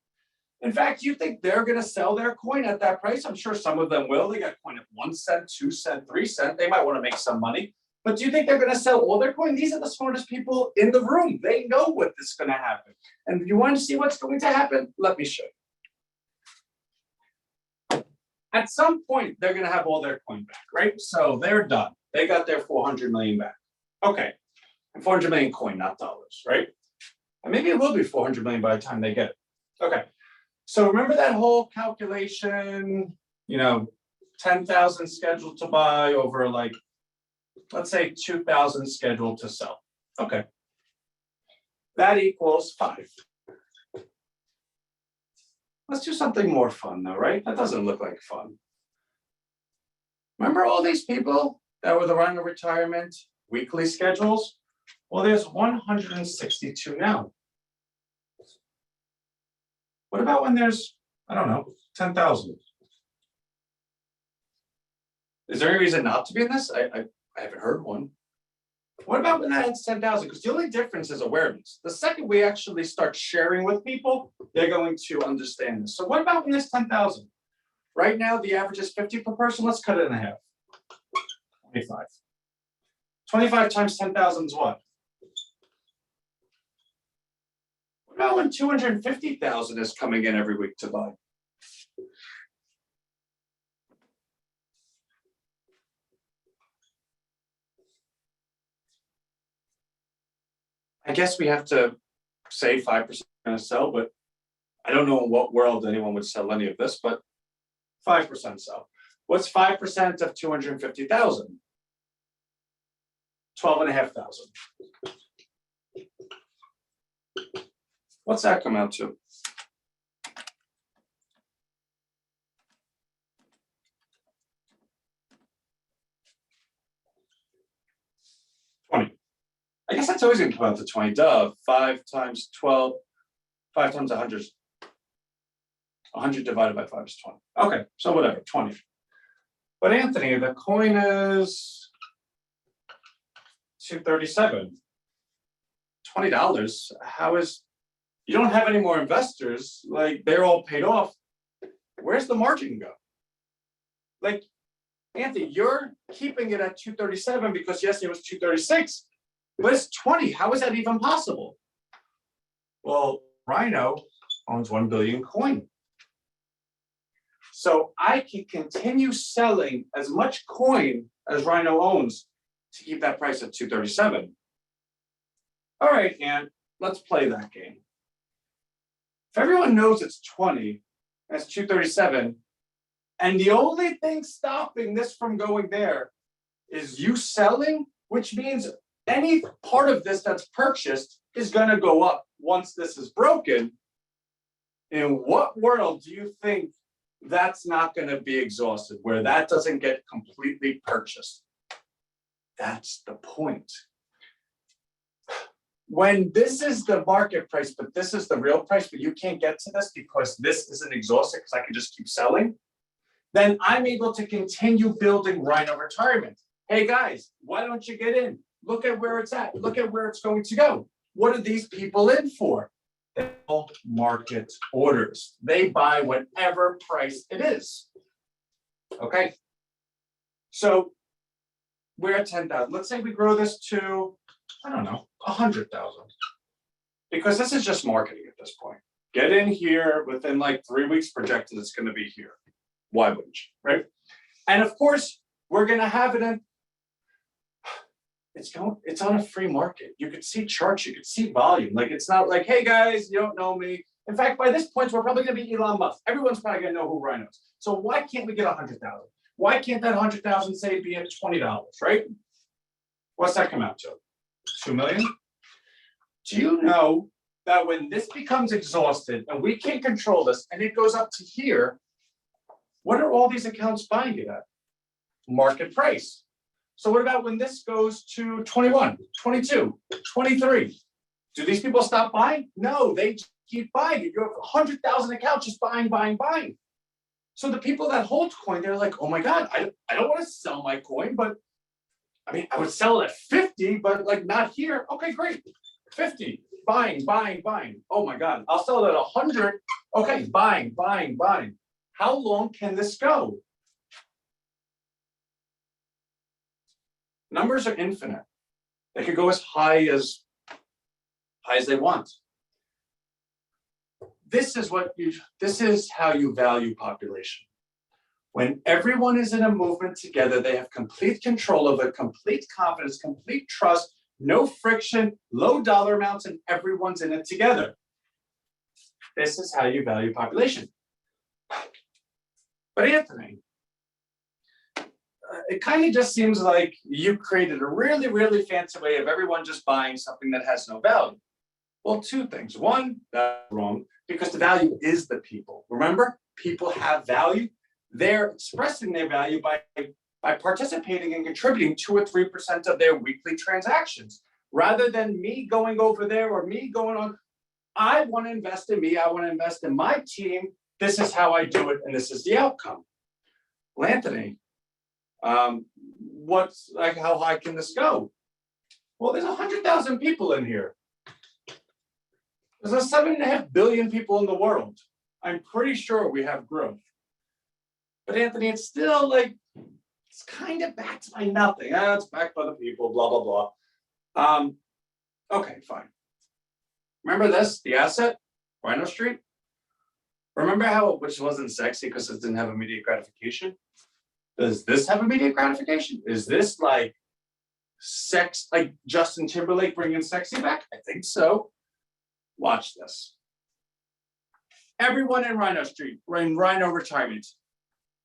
In fact, you think they're going to sell their coin at that price? I'm sure some of them will. They got coin at 1 cent, 2 cent, 3 cent. They might want to make some money. But do you think they're going to sell all their coin? These are the smartest people in the room. They know what is going to happen. And if you want to see what's going to happen, let me show you. At some point, they're going to have all their coin back, right? So they're done. They got their 400 million back. Okay. And 400 million coin, not dollars, right? And maybe it will be 400 million by the time they get it. Okay. So remember that whole calculation, 10,000 scheduled to buy over, like, let's say 2,000 scheduled to sell. Okay. That equals 5. Let's do something more fun though, right? That doesn't look like fun. Remember all these people that were the Rhino Retirement weekly schedules? Well, there's 162 now. What about when there's, I don't know, 10,000? Is there any reason not to be in this? I haven't heard one. What about when that hits 10,000? Because the only difference is awareness. The second we actually start sharing with people, they're going to understand this. So what about when there's 10,000? Right now, the average is 50 per person. Let's cut it in half. 25. 25 times 10,000 is what? What about when 250,000 is coming in every week to buy? I guess we have to say 5% going to sell, but I don't know in what world anyone would sell any of this, but 5% sell. What's 5% of 250,000? 12,500. What's that come out to? I guess that's always going to come out to 20. Duh. 5 times 12, 5 times 100. 100 divided by 5 is 20. Okay, so whatever, 20. But Anthony, the coin is 237. $20. How is, you don't have any more investors, like they're all paid off. Where's the margin go? Like, Anthony, you're keeping it at 237 because yesterday it was 236. But it's 20. How is that even possible? Well, Rhino owns 1 billion coin. So I can continue selling as much coin as Rhino owns to keep that price at 237. All right, and let's play that game. If everyone knows it's 20, that's 237, and the only thing stopping this from going there is you selling, which means any part of this that's purchased is going to go up once this is broken. In what world do you think that's not going to be exhausted, where that doesn't get completely purchased? That's the point. When this is the market price, but this is the real price, but you can't get to this because this isn't exhausted because I can just keep selling, then I'm able to continue building Rhino Retirement. Hey guys, why don't you get in? Look at where it's at. Look at where it's going to go. What are these people in for? They're all market orders. They buy whatever price it is. Okay. So we're at 10,000. Let's say we grow this to, I don't know, 100,000. Because this is just marketing at this point. Get in here within like 3 weeks projected it's going to be here. Why wouldn't you, right? And of course, we're going to have it in. It's on a free market. You could see charts, you could see volume. Like, it's not like, hey guys, you don't know me. In fact, by this point, we're probably going to be Elon Musk. Everyone's probably going to know who Rhino is. So why can't we get 100,000? Why can't that 100,000 say be at $20, right? What's that come out to? 2 million? Do you know that when this becomes exhausted and we can't control this and it goes up to here, what are all these accounts buying it at? Market price. So what about when this goes to 21, 22, 23? Do these people stop buying? No, they keep buying it. You have 100,000 accounts just buying, buying, buying. So the people that hold coin, they're like, oh my God, I don't want to sell my coin, but I mean, I would sell it at 50, but like not here. Okay, great. 50, buying, buying, buying. Oh my God, I'll sell it at 100. Okay, buying, buying, buying. How long can this go? Numbers are infinite. They could go as high as they want. This is how you value population. When everyone is in a movement together, they have complete control of it, complete confidence, complete trust, no friction, low dollar amounts, and everyone's in it together. This is how you value population. But Anthony, it kind of just seems like you created a really, really fancy way of everyone just buying something that has no value. Well, two things. One, that's wrong, because the value is the people. Remember, people have value. They're expressing their value by participating and contributing 2 or 3% of their weekly transactions. Rather than me going over there or me going on, I want to invest in me. I want to invest in my team. This is how I do it, and this is the outcome. Well, Anthony, what's like? How high can this go? Well, there's 100,000 people in here. There's 7.5 billion people in the world. I'm pretty sure we have growth. But Anthony, it's still like, it's kind of backed by nothing. It's backed by the people, blah, blah, blah. Okay, fine. Remember this, the asset, Rhino Street? Remember how, which wasn't sexy because it didn't have immediate gratification? Does this have immediate gratification? Is this like sex, like Justin Timberlake bringing sexy back? I think so. Watch this. Everyone in Rhino Street, in Rhino Retirement,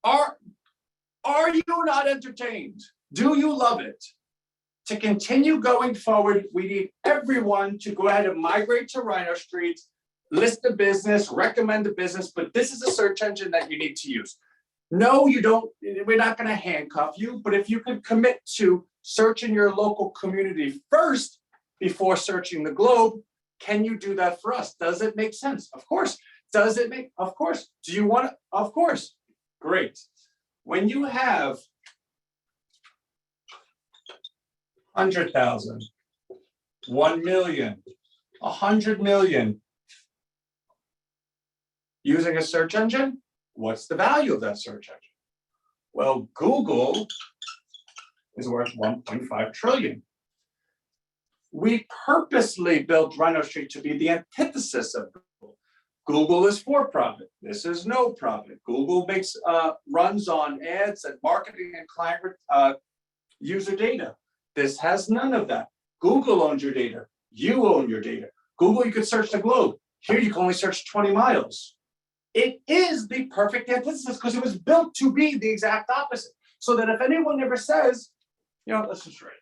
are you not entertained? Do you love it? To continue going forward, we need everyone to go ahead and migrate to Rhino Street, list the business, recommend the business, but this is a search engine that you need to use. No, you don't, we're not going to handcuff you, but if you could commit to searching your local community first before searching the globe, can you do that for us? Does it make sense? Of course. Does it make, of course. Do you want to? Of course. Great. When you have 100,000, 1 million, 100 million using a search engine, what's the value of that search engine? Well, Google is worth 1.5 trillion. We purposely built Rhino Street to be the antithesis of Google. Google is for profit. This is no profit. Google makes runs on ads and marketing and client user data. This has none of that. Google owns your data. You own your data. Google, you could search the globe. Here, you can only search 20 miles. It is the perfect antithesis because it was built to be the exact opposite. So that if anyone ever says, you know, let's just write.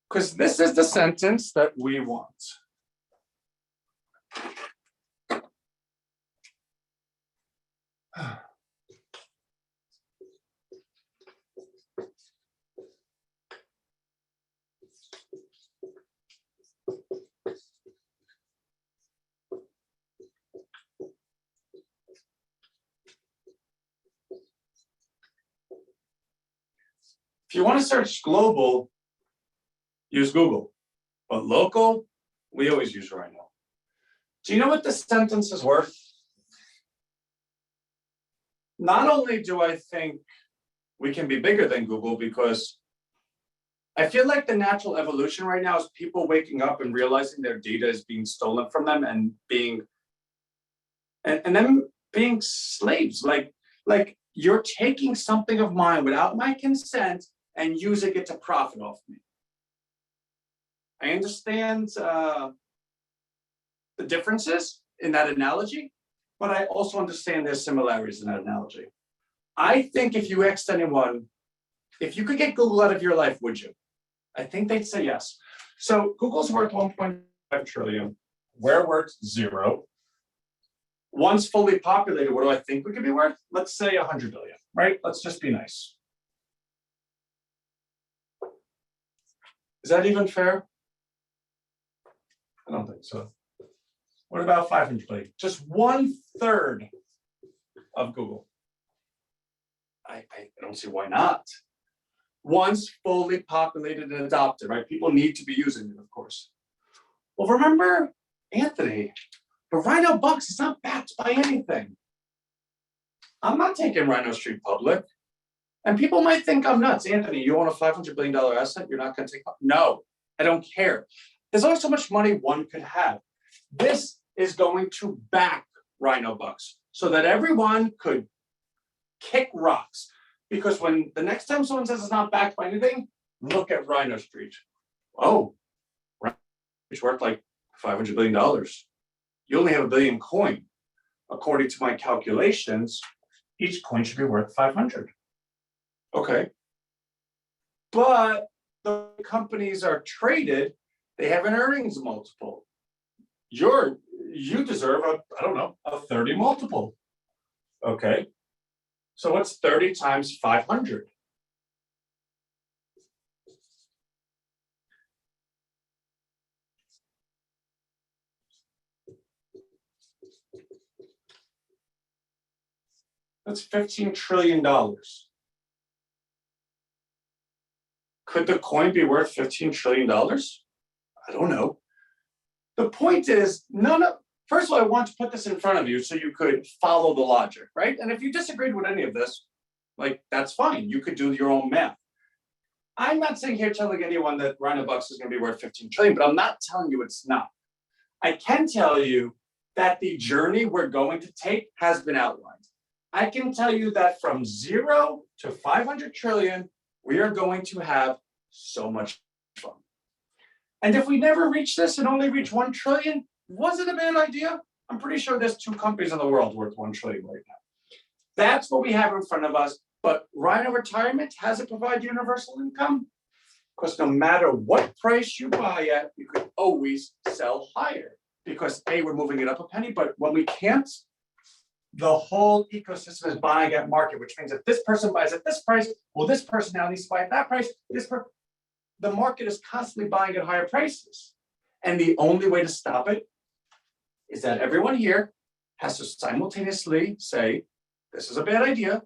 Because this is the sentence that we want. If you want to search global, use Google. But local, we always use Rhino. Do you know what this sentence is worth? Not only do I think we can be bigger than Google, because I feel like the natural evolution right now is people waking up and realizing their data is being stolen from them and being and them being slaves. Like you're taking something of mine without my consent and using it to profit off me. I understand the differences in that analogy, but I also understand there's similarities in that analogy. I think if you asked anyone, if you could get Google out of your life, would you? I think they'd say yes. So Google's worth 1.5 trillion. We're worth 0. Once fully populated, what do I think we could be worth? Let's say 100 billion, right? Let's just be nice. Is that even fair? I don't think so. What about 500 billion? Just 1/3 of Google. I don't see why not. Once fully populated and adopted, right? People need to be using it, of course. Well, remember, Anthony, the Rhino Bucks is not backed by anything. I'm not taking Rhino Street public. And people might think I'm nuts. Anthony, you own a $500 billion asset? You're not going to take it? No, I don't care. There's only so much money one could have. This is going to back Rhino Bucks so that everyone could kick rocks. Because when the next time someone says it's not backed by anything, look at Rhino Street. Oh, Rhino Street's worth like $500 billion. You only have $1 billion coin. According to my calculations, each coin should be worth 500. Okay. but the companies are traded, they have an earnings multiple. You deserve I don't know, a 30 multiple. Okay. So what's 30 times 500? That's $15 trillion. Could the coin be worth $15 trillion? I don't know. The point is, first of all, I want to put this in front of you so you could follow the logic, right? And if you disagreed with any of this, like, that's fine. You could do your own math. I'm not saying here telling anyone that Rhino Bucks is going to be worth 15 trillion, but I'm not telling you it's not. I can tell you that the journey we're going to take has been outlined. I can tell you that from 0 to 500 trillion, we are going to have so much fun. And if we never reach this and only reach 1 trillion, was it a bad idea? I'm pretty sure there's 2 companies in the world worth 1 trillion right now. That's what we have in front of us. But RHINOretirement, has it provide universal income? Because no matter what price you buy at, you could always sell higher. Because A, we're moving it up a penny, but when we can't, the whole ecosystem is buying at market, which means if this person buys at this price, well, this person now needs to buy at that price. The market is constantly buying at higher prices. And the only way to stop it is that everyone here has to simultaneously say, this is a bad idea.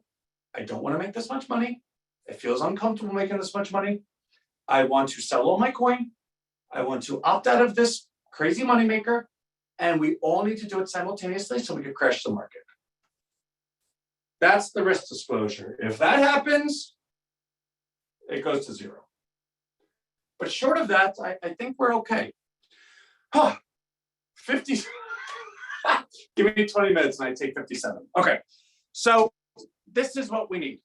I don't want to make this much money. It feels uncomfortable making this much money. I want to sell all my coin. I want to opt out of this crazy moneymaker. And we all need to do it simultaneously so we can crash the market. That's the risk disclosure. If that happens, it goes to 0. But short of that, I think we're okay. 50. Give me 20 minutes and I take 57. Okay. So this is what we need.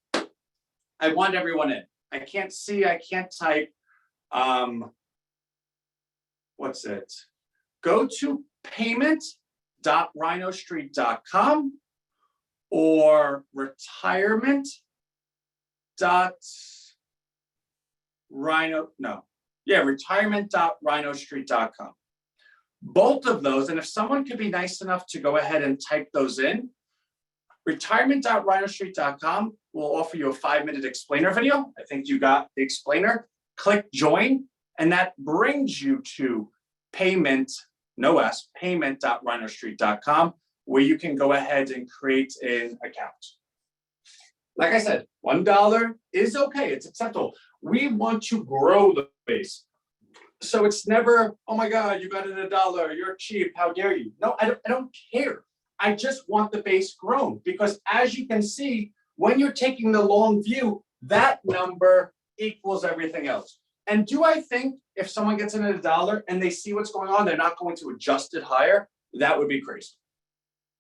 I want everyone in. I can't see, I can't type. What's it? Go to payment.rhinostreet.com or retirement.rhinostreet.com. Both of those, and if someone could be nice enough to go ahead and type those in, retirement.rhinostreet.com will offer you a 5-minute explainer video. I think you got the explainer. Click join, and that brings you to payment.rhinostreet.com, where you can go ahead and create an account. Like I said, $1 is okay. It's acceptable. We want to grow the base. So it's never, oh my God, you got it at $1. You're cheap. How dare you? No, I don't care. I just want the base grown, because as you can see, when you're taking the long view, that number equals everything else. And do I think if someone gets in at $1 and they see what's going on, they're not going to adjust it higher? That would be crazy.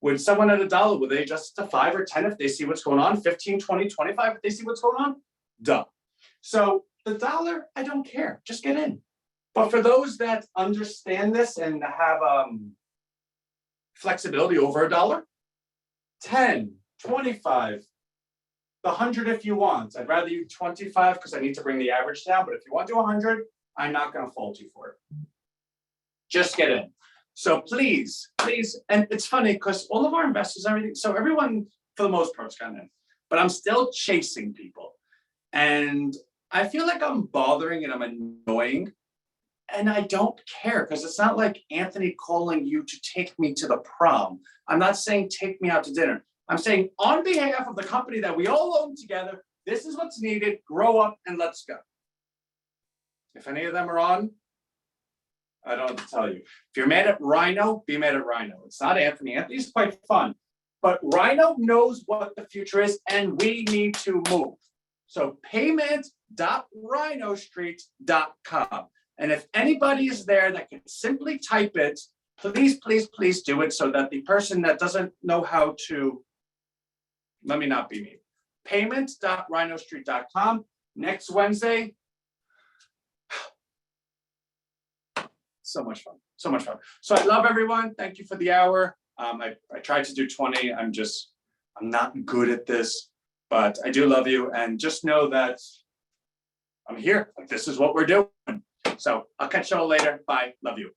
Would someone at $1, would they adjust it to 5 or 10 if they see what's going on? 15, 20, 25 if they see what's going on? Duh. So the $1, I don't care. Just get in. But for those that understand this and have flexibility over $1, 10, 25, the 100 if you want. I'd rather you 25 because I need to bring the average down. But if you want to do 100, I'm not going to fault you for it. Just get in. So please, and it's funny because all of our investors, everything, so everyone for the most part has gotten in, but I'm still chasing people. And I feel like I'm bothering and I'm annoying. And I don't care, because it's not like Anthony calling you to take me to the prom. I'm not saying take me out to dinner. I'm saying on behalf of the company that we all own together, this is what's needed, grow up and let's go. If any of them are on, I don't have to tell you. If you're mad at Rhino, be mad at Rhino. It's not Anthony. Anthony's quite fun. But Rhino knows what the future is, and we need to move. So payment.rhinostreet.com. And if anybody is there that can simply type it, please, please, please do it so that the person that doesn't know how to, let me not be me. Payment.rhinostreet.com. Next Wednesday. So much fun. So much fun. So I love everyone. Thank you for the hour. I tried to do 20. I'm not good at this, but I do love you. And just know that I'm here. This is what we're doing. So I'll catch y'all later. Bye. Love you.